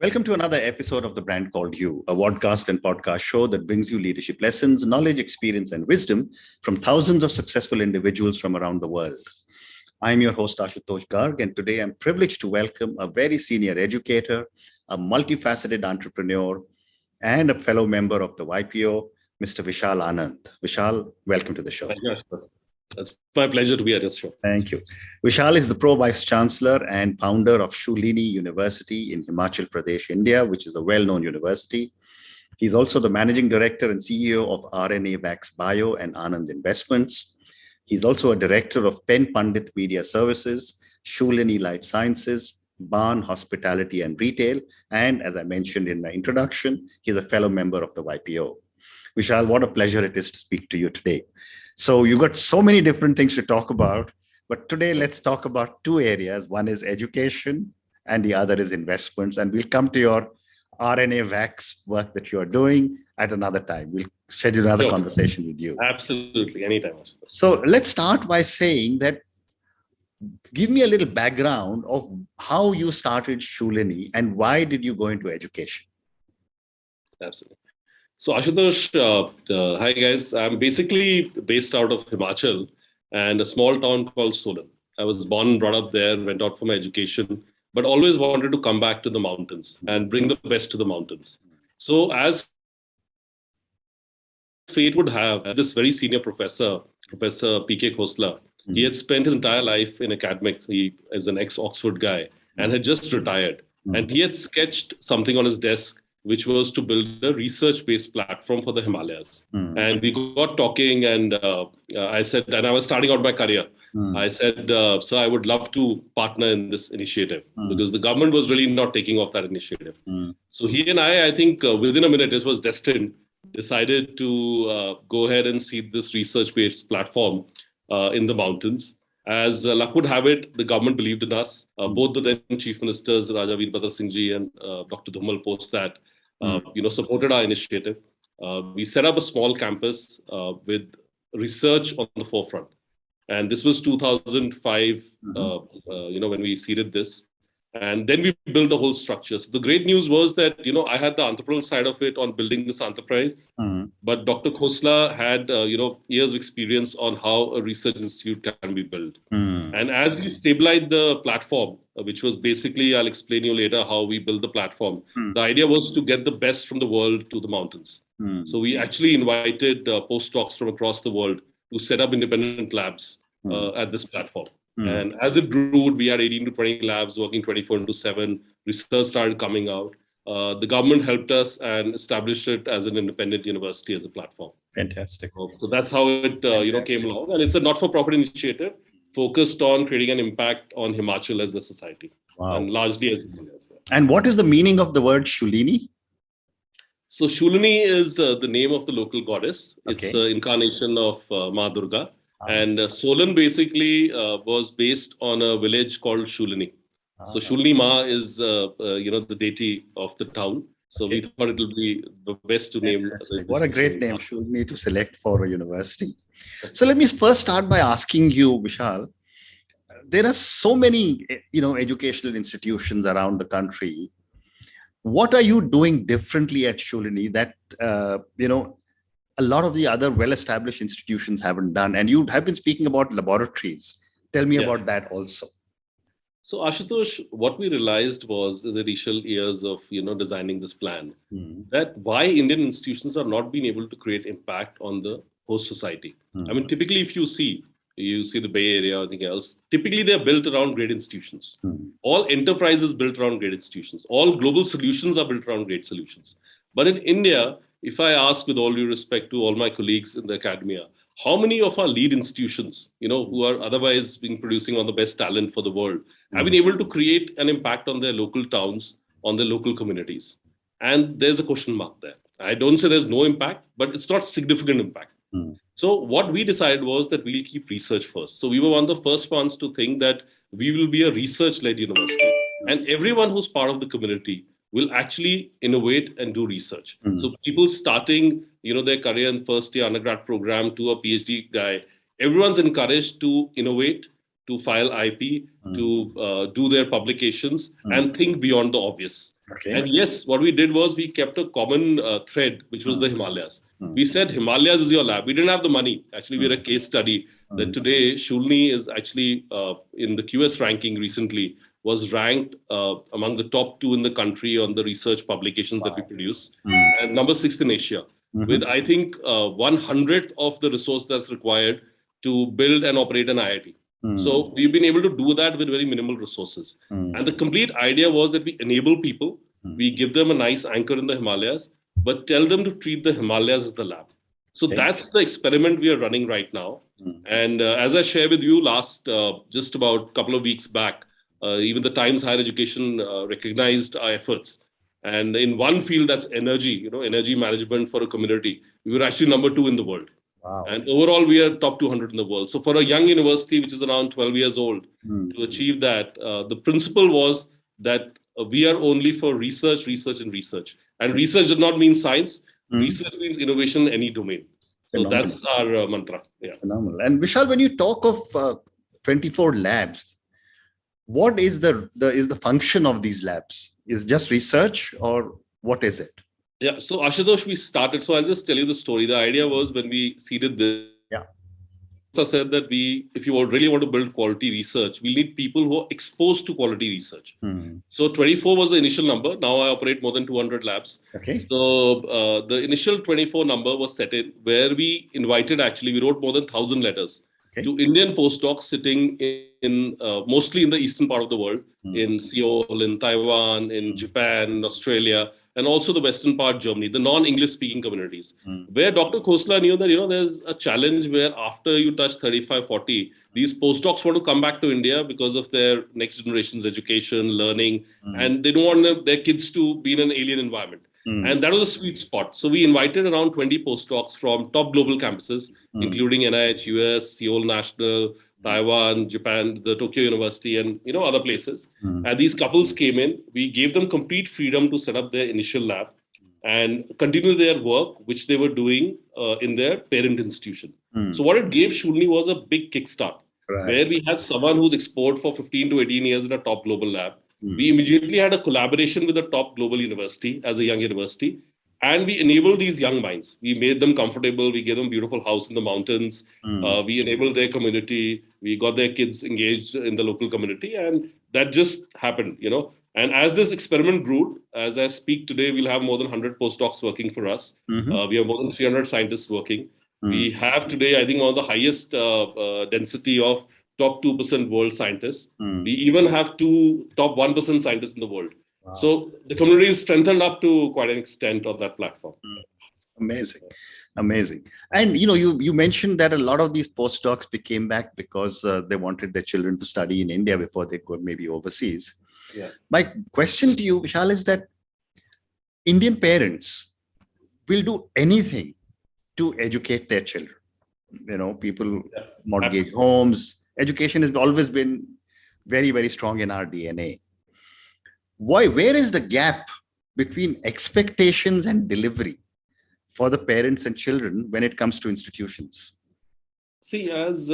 Welcome to another episode of The Brand Called You, a podcast and podcast show that brings you leadership lessons, knowledge, experience, and wisdom from thousands of successful individuals from around the world. I'm your host, Ashutosh Garg, and today I'm privileged to welcome a very senior educator, a multifaceted entrepreneur, and a fellow member of the YPO, Mr. Vishal Anand. Vishal, welcome to the show. It's my pleasure to be at this show. Thank you. Vishal is the Pro-Chancellor and founder of Shoolini University in Himachal Pradesh, India, which is a well-known university. He's also the managing director and CEO of RNA Vax Bio and Anand Investments. He's also a director of Pen Pandit Media Services, Shoolini Life Sciences, Barn Hospitality and Retail, and as I mentioned in my introduction, he's a fellow member of the YPO. Vishal, what a pleasure it is to speak to you today. So you've got so many different things to talk about, but today let's talk about two areas. One is education and the other is investments. And we'll come to your RNA Vax work that you're doing at another time. We'll schedule another conversation with you. Absolutely, anytime. So let's start by saying that, give me a little background of how you started Shoolini and why did you go into education? Absolutely. So Ashutosh, hi guys. I'm basically based out of Himachal and a small town called Solan. I was born and brought up there, went out for my education, but always wanted to come back to the mountains and bring the best to the mountains. So as fate would have, this very senior professor, Professor P.K. Khosla, he had spent his entire life in academics. He is an ex-Oxford guy and had just retired. And he had sketched something on his desk which was to build a research-based platform for the Himalayas. And we got talking and I said, and I was starting out my career. I said, so I would love to partner in this initiative because the government was really not taking off that initiative. So he and I think within a minute, this was destined, decided to go ahead and seed this research-based platform in the mountains. As luck would have it, the government believed in us. Both the then chief ministers, Raja Veerbhadra Singh ji and Dr. Dhumal, post that, supported our initiative. We set up a small campus with research on the forefront. And this was 2005, when we seeded this. And then we built the whole structure. So the great news was that, I had the entrepreneurial side of it on building this enterprise. But Dr. Khosla had, years of experience on how a research institute can be built. And as we stabilized the platform, which was basically, I'll explain you later how we built the platform. The idea was to get the best from the world to the mountains. So we actually invited postdocs from across the world to set up independent labs at this platform. And as it grew, we had 18 to 20 labs working 24/7. Research started coming out. The government helped us and established it as an independent university as a platform. Fantastic. So that's how it came along. And it's a not-for-profit initiative focused on creating an impact on Himachal as a society. Wow. And largely as Indians. And what is the meaning of the word Shoolini? So Shoolini is the name of the local goddess. Okay. It's an incarnation of Ma Durga. And Solan basically was based on a village called Shoolini. So Shoolini Ma is, the deity of the town. So we thought it would be the best to name. What a great name, Shoolini, to select for a university. So let me first start by asking you, Vishal, there are so many, educational institutions around the country. What are you doing differently at Shoolini that, a lot of the other well-established institutions haven't done? And you have been speaking about laboratories. Tell me about that also. So Ashutosh, what we realized was in the initial years of, designing this plan, that why Indian institutions are not being able to create impact on the host society. I mean, typically, if you see the Bay Area or anything else, typically they're built around great institutions. All enterprises built around great institutions. All global solutions are built around great solutions. But in India, if I ask with all due respect to all my colleagues in the academia, how many of our lead institutions, who are otherwise producing on the best talent for the world, have been able to create an impact on their local towns, on their local communities? And there's a question mark there. I don't say there's no impact, but it's not significant impact. So what we decided was that we'll keep research first. So we were one of the first ones to think that we will be a research-led university. And everyone who's part of the community will actually innovate and do research. So people starting, their career in first year undergrad program to a PhD guy, everyone's encouraged to innovate, to file IP, to do their publications and think beyond the obvious. Okay. And yes, what we did was we kept a common thread, which was the Himalayas. We said Himalayas is your lab. We didn't have the money. Actually, we had a case study that today Shoolini is actually in the QS ranking recently, was ranked among the top 2 in the country on the research publications that we produce, and number 6 in Asia, with I think 1/100th of the resource that's required to build and operate an IIT. So we've been able to do that with very minimal resources. And the complete idea was that we enable people, we give them a nice anchor in the Himalayas, but tell them to treat the Himalayas as the lab. So that's the experiment we are running right now. And as I shared with you last, just about a couple of weeks back, even the Times Higher Education recognized our efforts. And in one field, that's energy, energy management for a community, we were actually number 2 in the world. Wow. And overall, we are top 200 in the world. So for a young university, which is around 12 years old, to achieve that, the principle was that we are only for research, research, and research. And research does not mean science. Research means innovation in any domain. So that's our mantra. Yeah. Phenomenal. And Vishal, when you talk of 24 labs, what is the function of these labs? Is it just research, or what is it? Yeah, so Ashutosh, we started. So I'll just tell you the story. The idea was when we seeded this, I said that if you really want to build quality research, we need people who are exposed to quality research. So 24 was the initial number. Now I operate more than 200 labs. Okay. So the initial 24 number was set in where we invited, we wrote more than 1,000 letters to Indian postdocs sitting in mostly in the eastern part of the world, in Seoul, in Taiwan, in Japan, in Australia, and also the western part, Germany, the non-English speaking communities, where Dr. Khosla knew that, there's a challenge where after you touch 35, 40, these postdocs want to come back to India because of their next generation's education, learning, and they don't want their kids to be in an alien environment. And that was a sweet spot. So we invited around 20 postdocs from top global campuses, including NIH, US, Seoul National, Taiwan, Japan, the Tokyo University, and other places. And these couples came in. We gave them complete freedom to set up their initial lab and continue their work, which they were doing in their parent institution. So what it gave Shoolini was a big kickstart, where we had someone who's exposed for 15 to 18 years in a top global lab. We immediately had a collaboration with a top global university as a young university. And we enabled these young minds. We made them comfortable. We gave them a beautiful house in the mountains. We enabled their community. We got their kids engaged in the local community. And that just happened, And as this experiment grew, as I speak today, we'll have more than 100 postdocs working for us. We have more than 300 scientists working. We have today, I think, one of the highest density of top 2% world scientists. We even have 2 top 1% scientists in the world. Wow. So the community is strengthened up to quite an extent on that platform. Amazing. And you mentioned that a lot of these postdocs came back because they wanted their children to study in India before they go maybe overseas. Yeah. My question to you, Vishal, is that Indian parents will do anything to educate their children. People mortgage homes. Education has always been very, very strong in our DNA. Where is the gap between expectations and delivery for the parents and children when it comes to institutions? See, as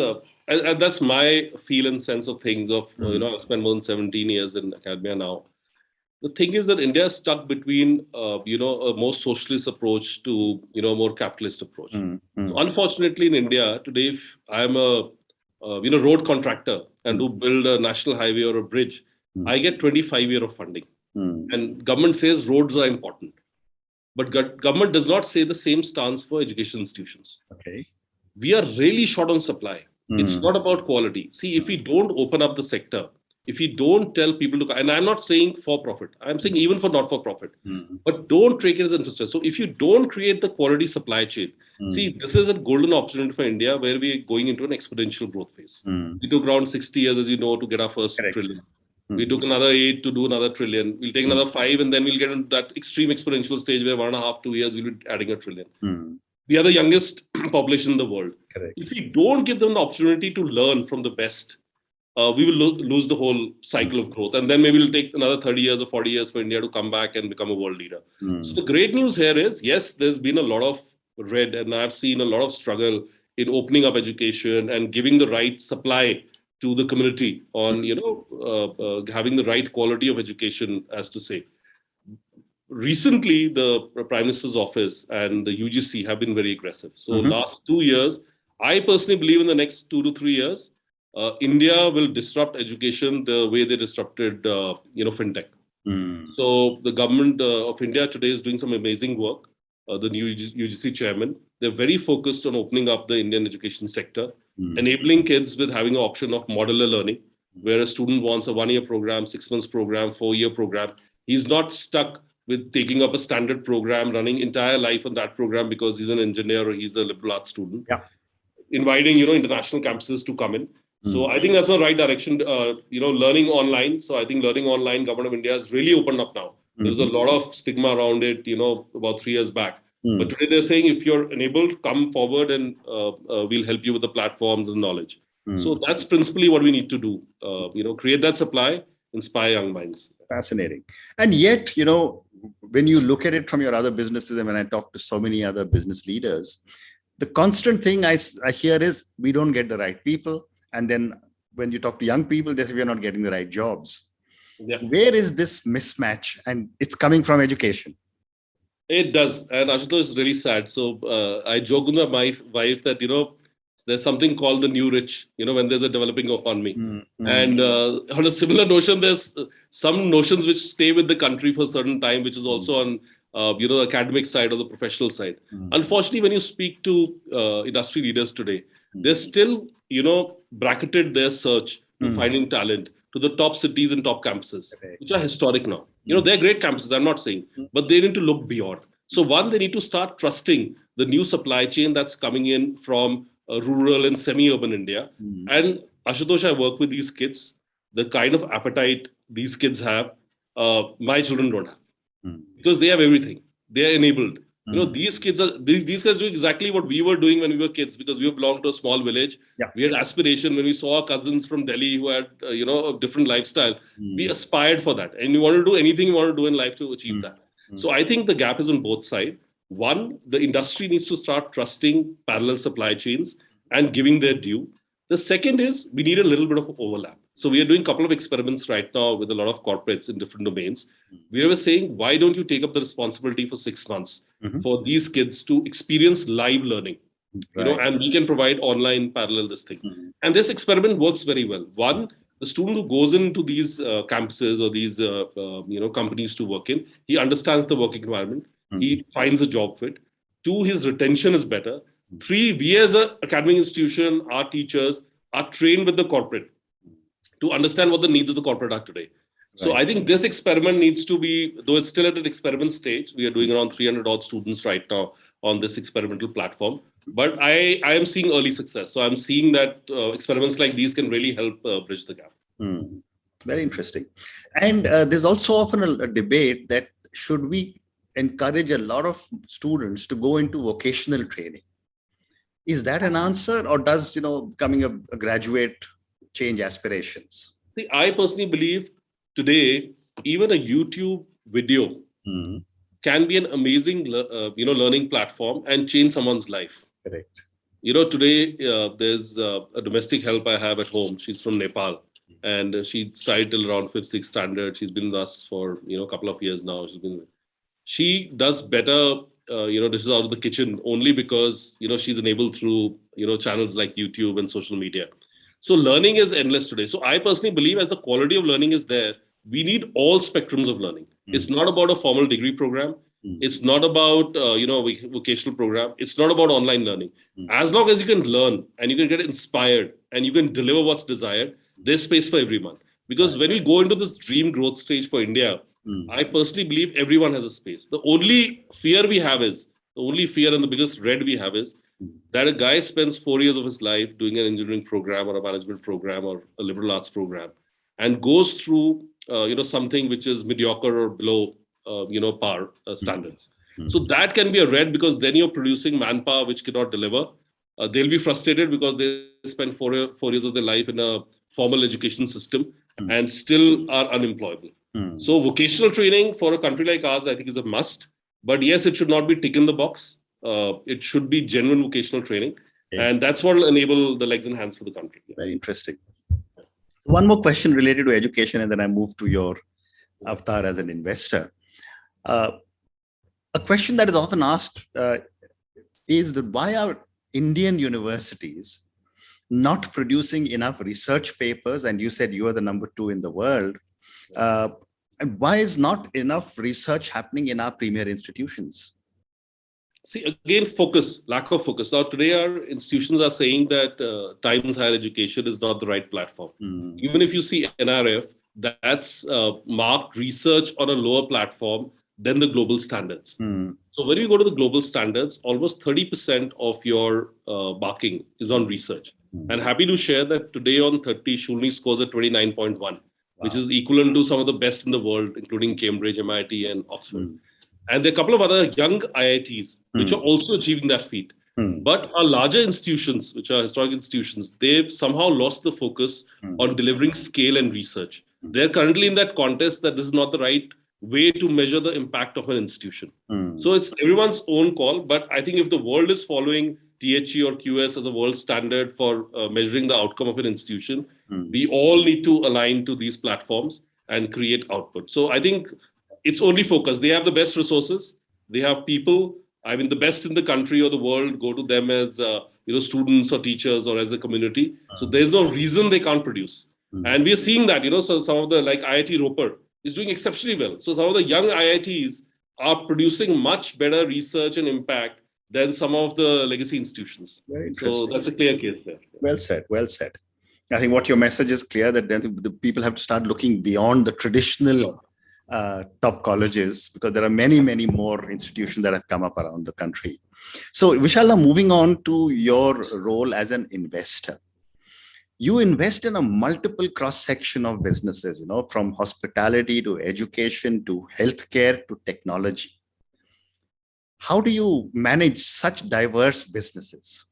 that's my feel and sense of things of, I've spent more than 17 years in academia now. The thing is that India is stuck between, a more socialist approach to, a more capitalist approach. So unfortunately, in India today, if I'm a, road contractor and to build a national highway or a bridge, I get 25 years of funding. And government says roads are important. But government does not say the same stance for education institutions. Okay. We are really short on supply. It's not about quality. See, if we don't open up the sector, if we don't tell people to, and I'm not saying for profit, I'm saying even for not for profit, but don't take it as infrastructure. So if you don't create the quality supply chain, see, this is a golden opportunity for India where we're going into an exponential growth phase. We took around 60 years, as you know, to get our first trillion. We took another 8 to do another trillion. We'll take another 5, and then we'll get into that extreme exponential stage where 1.5, 2 years, we'll be adding a trillion. We are the youngest population in the world. Correct. If we don't give them the opportunity to learn from the best, we will lose the whole cycle of growth. And then maybe it'll take another 30 years or 40 years for India to come back and become a world leader. So the great news here is, yes, there's been a lot of red, and I've seen a lot of struggle in opening up education and giving the right supply to the community on, having the right quality of education, as to say. recently, the Prime Minister's office and the UGC have been very aggressive. So last 2 years, I personally believe in the next 2 to 3 years, India will disrupt education the way they disrupted, fintech. So the government of India today is doing some amazing work. The new UGC chairman, they're very focused on opening up the Indian education sector, enabling kids with having an option of modular learning, where a student wants a 1-year program, 6 months program, 4-year program. He's not stuck with taking up a standard program, running entire life on that program because he's an engineer or he's a liberal arts student. Yeah. Inviting, international campuses to come in. So I think that's the right direction, learning online. So I think learning online, Government of India has really opened up now. There was a lot of stigma around it, about 3 years back. But today they're saying if you're enabled, come forward and we'll help you with the platforms and knowledge. So that's principally what we need to do, create that supply, inspire young minds. Fascinating. And yet, when you look at it from your other businesses, and when I talk to so many other business leaders, the constant thing I hear is we don't get the right people. And then when you talk to young people, they say we're not getting the right jobs. Yeah. Where is this mismatch? And it's coming from education. It does. And Ashutosh is really sad. So I joke with my wife that, there's something called the new rich, when there's a developing economy. And on a similar notion, there's some notions which stay with the country for a certain time, which is also on, the academic side or the professional side. Unfortunately, when you speak to industry leaders today, they're still, bracketed their search to finding talent to the top cities and top campuses, which are historic now. They're great campuses, I'm not saying, but they need to look beyond. So one, they need to start trusting the new supply chain that's coming in from rural and semi-urban India. And Ashutosh, I work with these kids. The kind of appetite these kids have, my children don't have. Because they have everything. They are enabled. These kids these guys do exactly what we were doing when we were kids, because we belonged to a small village. Yeah. We had aspiration when we saw our cousins from Delhi who had, a different lifestyle. We aspired for that. And you want to do anything you want to do in life to achieve that. So I think the gap is on both sides. One, the industry needs to start trusting parallel supply chains and giving their due. The second is we need a little bit of overlap. So we are doing a couple of experiments right now with a lot of corporates in different domains. We were saying, why don't you take up the responsibility for 6 months for these kids to experience live learning, and we can provide online parallel this thing. And this experiment works very well. One, the student who goes into these campuses or these companies to work in, he understands the work environment. He finds a job fit. 2, his retention is better. 3, we as an academic institution, our teachers are trained with the corporate to understand what the needs of the corporate are today. So I think this experiment needs to be, though it's still at an experiment stage, we are doing around 300 odd students right now on this experimental platform. But I am seeing early success. So I'm seeing that experiments like these can really help bridge the gap. Very interesting. And there's also often a debate that should we encourage a lot of students to go into vocational training? Is that an answer, or does, becoming a graduate change aspirations? See, I personally believe today, even a YouTube video can be an amazing, learning platform and change someone's life. Correct. Today there's a domestic help I have at home. She's from Nepal, and she started till around 5th, 6th standard. She's been with us for a couple of years now. She does better, dishes out of the kitchen only because she's enabled through channels like YouTube and social media. So learning is endless today. So I personally believe as the quality of learning is there, we need all spectrums of learning. It's not about a formal degree program. It's not about, vocational program. It's not about online learning. As long as you can learn and you can get inspired and you can deliver what's desired, there's space for everyone. Because when we go into this dream growth stage for India, I personally believe everyone has a space. The only fear we have is, the only fear and the biggest dread we have is that a guy spends 4 years of his life doing an engineering program or a management program or a liberal arts program and goes through, something which is mediocre or below, par standards. So that can be a red, because then you're producing manpower which cannot deliver. They'll be frustrated because they spend 4 years of their life in a formal education system and still are unemployable. So vocational training for a country like ours, I think, is a must. But yes, it should not be tick in the box. It should be genuine vocational training. And that's what will enable the legs and hands for the country. Very interesting. One more question related to education, and then I move to your avatar as an investor. Uh, a question that is often asked is that why are Indian universities not producing enough research papers? And you said you are the number 2 in the world. And why is not enough research happening in our premier institutions? See, again, focus, lack of focus. Now, today our institutions are saying that Times Higher Education is not the right platform. Even if you see NRF, that's marked research on a lower platform than the global standards. So when you go to the global standards, almost 30% of your marking is on research. And happy to share that today on 30, Shoolini scores at 29.1, which is equivalent to some of the best in the world, including Cambridge, MIT, and Oxford. And there are a couple of other young IITs which are also achieving that feat. But our larger institutions, which are historic institutions, they've somehow lost the focus on delivering scale and research. They're currently in that contest that this is not the right way to measure the impact of an institution. So it's everyone's own call. But I think if the world is following THE or QS as a world standard for measuring the outcome of an institution, we all need to align to these platforms and create output. So I think it's only focus. They have the best resources. They have people. I mean, the best in the country or the world go to them as students or teachers or as a community. So there's no reason they can't produce. And we are seeing that. So some of the like IIT Roper is doing exceptionally well. So some of the young IITs are producing much better research and impact than some of the legacy institutions. So that's a clear case there. Well said. Well said. I think what your message is clear that then the people have to start looking beyond the traditional top colleges, because there are many, many more institutions that have come up around the country. So Vishal, now moving on to your role as an investor. You invest in a multiple cross-section of businesses, from hospitality to education to healthcare to technology. How do you manage such diverse businesses?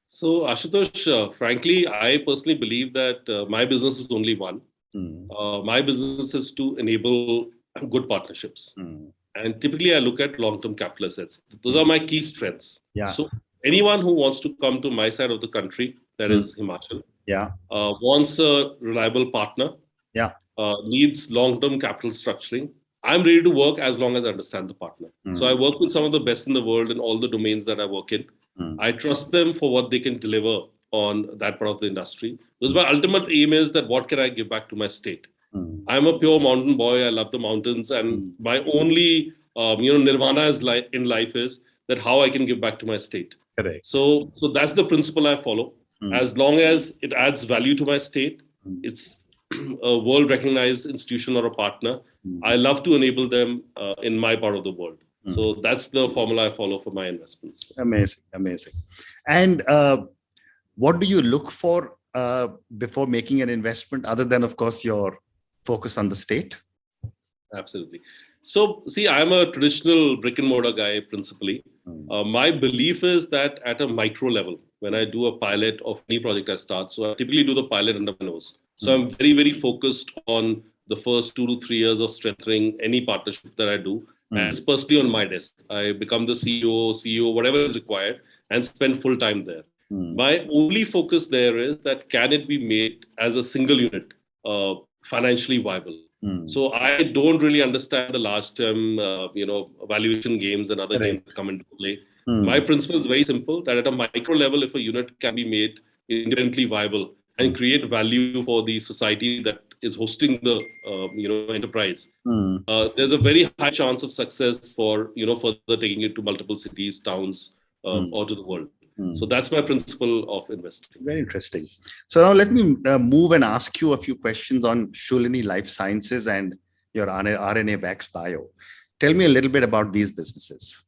So Ashutosh, frankly, I personally believe that my business is only one. My business is to enable good partnerships. And typically I look at long-term capital assets. Those are my key strengths. So anyone who wants to come to my side of the country, that is Himachal, wants a reliable partner, needs long-term capital structuring, I'm ready to work as long as I understand the partner. So I work with some of the best in the world in all the domains that I work in. I trust them for what they can deliver on that part of the industry. Because my ultimate aim is that what can I give back to my state? I'm a pure mountain boy. I love the mountains. And my only nirvana in life is that how I can give back to my state. Correct. So that's the principle I follow. As long as it adds value to my state, it's a world-recognized institution or a partner, I love to enable them in my part of the world. So that's the formula I follow for my investments. Amazing, amazing. And what do you look for before making an investment, other than, of course, your focus on the state? Absolutely. So, see, I'm a traditional brick and mortar guy, principally. My belief is that at a micro level, when I do a pilot of any project I start, so I typically do the pilot under my nose. So I'm very, very focused on the first 2 to 3 years of strengthening any partnership that I do. And it's personally on my desk. I become the CEO, whatever is required, and spend full time there. My only focus there is that can it be made as a single unit, financially viable. So I don't really understand the large term, valuation games and other games that come into play. My principle is very simple, that at a micro level, if a unit can be made independently viable and create value for the society that is hosting the enterprise, there's a very high chance of success for further taking it to multiple cities, towns, or to the world. So that's my principle of investing. Very interesting. So now let me move and ask you a few questions on Shoolini Life Sciences and your RNA-Vax Bio. Tell me a little bit about these businesses.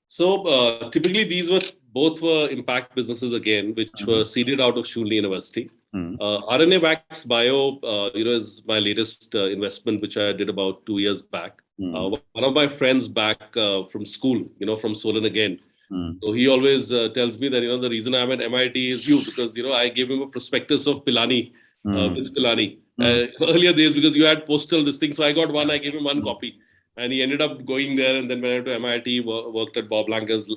So typically these both were impact businesses again, which were seeded out of Shoolini University. RNA-Vax Bio, is my latest investment, which I did about 2 years back. One of my friends back from school, from Solon again. So he always tells me that, the reason I'm at MIT is you, because, I gave him a prospectus of Pilani, Vince Pilani, earlier days, because you had postal this thing. So I got one, I gave him one copy. And he ended up going there and then went to MIT, worked at Bob Langer's,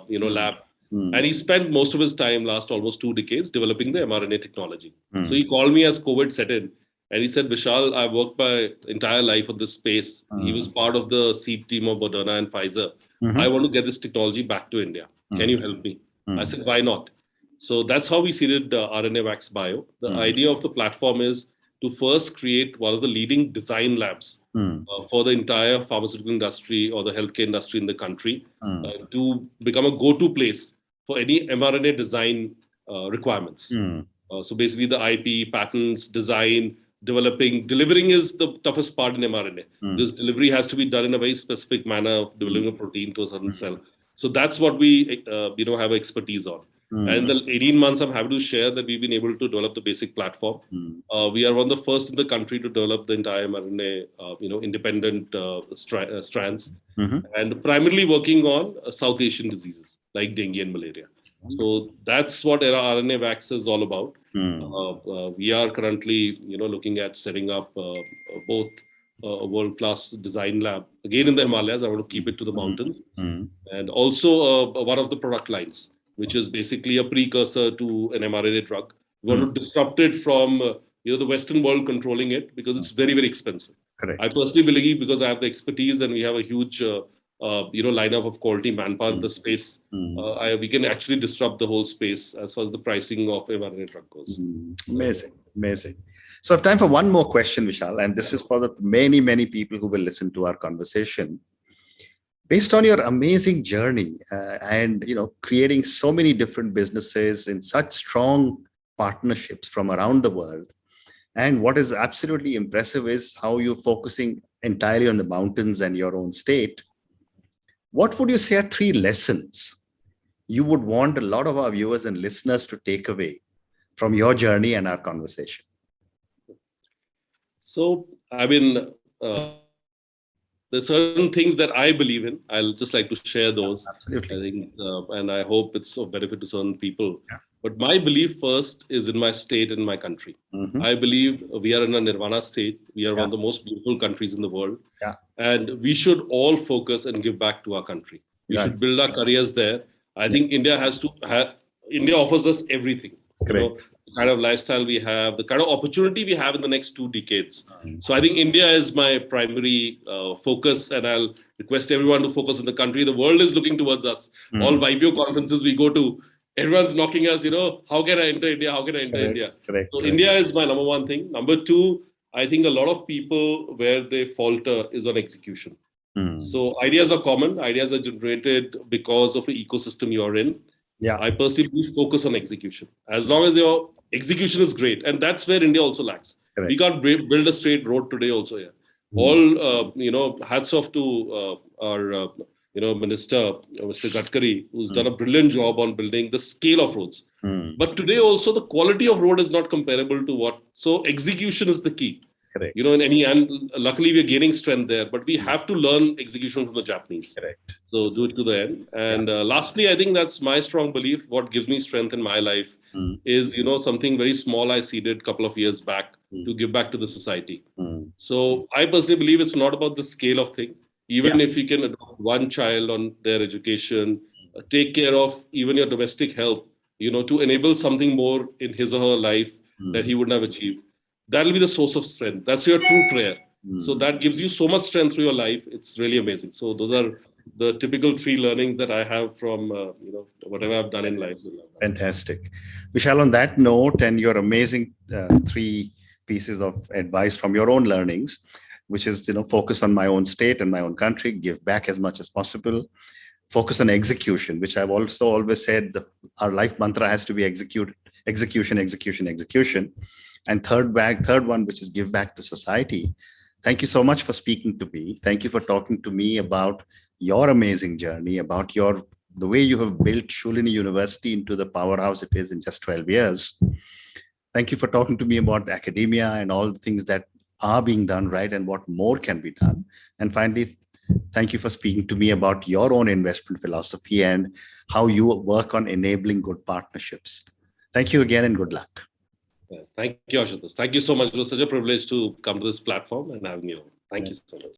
lab. And he spent most of his time, last almost 2 decades, developing the mRNA technology. So he called me as COVID set in. And he said, Vishal, I worked my entire life on this space. He was part of the seed team of Moderna and Pfizer. I want to get this technology back to India. Can you help me? I said, why not? So that's how we seeded RNA Wax Bio. The idea of the platform is to first create one of the leading design labs for the entire pharmaceutical industry or the healthcare industry in the country to become a go-to place for any mRNA design requirements. So basically the IP, patents, design, delivering is the toughest part in mRNA. This delivery has to be done in a very specific manner of delivering a protein to a certain cell. So that's what we have expertise on. And in the 18 months, I'm happy to share that we've been able to develop the basic platform. We are one of the first in the country to develop the entire mRNA, independent strands, and primarily working on South Asian diseases like dengue and malaria. So that's what RNA Wax is all about. We are currently, looking at setting up both a world-class design lab again in the Himalayas. I want to keep it to the mountains, and also one of the product lines, which is basically a precursor to an mRNA drug. We want to disrupt it from the Western world controlling it because it's very, very expensive. Correct. I personally believe, because I have the expertise and we have a huge lineup of quality manpower in the space, we can actually disrupt the whole space as far as the pricing of mRNA drug goes. Amazing. So I have time for one more question, Vishal, and this is for the many, many people who will listen to our conversation. Based on your amazing journey and creating so many different businesses in such strong partnerships from around the world, and what is absolutely impressive is how you're focusing entirely on the mountains and your own state. What would you say are 3 lessons you would want a lot of our viewers and listeners to take away from your journey and our conversation? So, there's certain things that I believe in. I'll just like to share those. Absolutely. I think, and I hope it's of benefit to certain people. Yeah. But my belief first is in my state and my country. I believe we are in a nirvana state. We are one of the most beautiful countries in the world. And we should all focus and give back to our country. We should build our careers there. I think India offers us everything. Correct. The kind of lifestyle we have, the kind of opportunity we have in the next 2 decades. So I think India is my primary focus, and I'll request everyone to focus on the country. The world is looking towards us. All YPO conferences we go to, everyone's knocking us, how can I enter India? How can I enter India? Correct. So India is my number one thing. Number 2, I think a lot of people, where they falter is on execution. So ideas are common. Ideas are generated because of the ecosystem you're in. I personally focus on execution. As long as your execution is great, and that's where India also lacks. Correct. We can't build a straight road today also here. All, hats off to our, Minister, Mr. Gadkari, who's done a brilliant job on building the scale of roads. But today also the quality of road is not comparable to so execution is the key. Correct. And luckily we're gaining strength there, but we have to learn execution from the Japanese. Correct. So do it to the end. And lastly, I think that's my strong belief. What gives me strength in my life is, something very small I seeded a couple of years back to give back to the society. So I personally believe it's not about the scale of thing. Even if you can adopt one child on their education, take care of even your domestic health, to enable something more in his or her life that he wouldn't have achieved. That'll be the source of strength. That's your true prayer. So that gives you so much strength through your life. It's really amazing. So those are the typical 3 learnings that I have from, whatever I've done in life. Fantastic. Vishal, on that note, and your amazing 3 pieces of advice from your own learnings, which is, focus on my own state and my own country, give back as much as possible, focus on execution, which I've also always said our life mantra has to be execution. And third one, which is give back to society. Thank you so much for speaking to me. Thank you for talking to me about your amazing journey, about the way you have built Shoolini University into the powerhouse it is in just 12 years. Thank you for talking to me about academia and all the things that are being done right and what more can be done. And finally, thank you for speaking to me about your own investment philosophy and how you work on enabling good partnerships. Thank you again and good luck. Thank you, Ashutosh. Thank you so much. It was such a privilege to come to this platform and have you on. Thank you so much.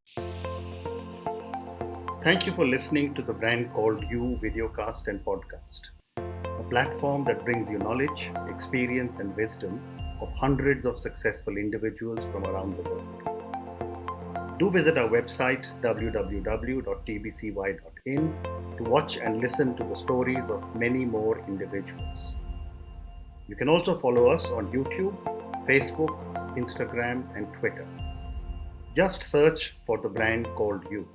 Thank you for listening to the brand called You Videocast and Podcast, a platform that brings you knowledge, experience, and wisdom of hundreds of successful individuals from around the world. Do visit our website www.tbcy.in to watch and listen to the stories of many more individuals. You can also follow us on YouTube, Facebook, Instagram, and Twitter. Just search for the brand called You.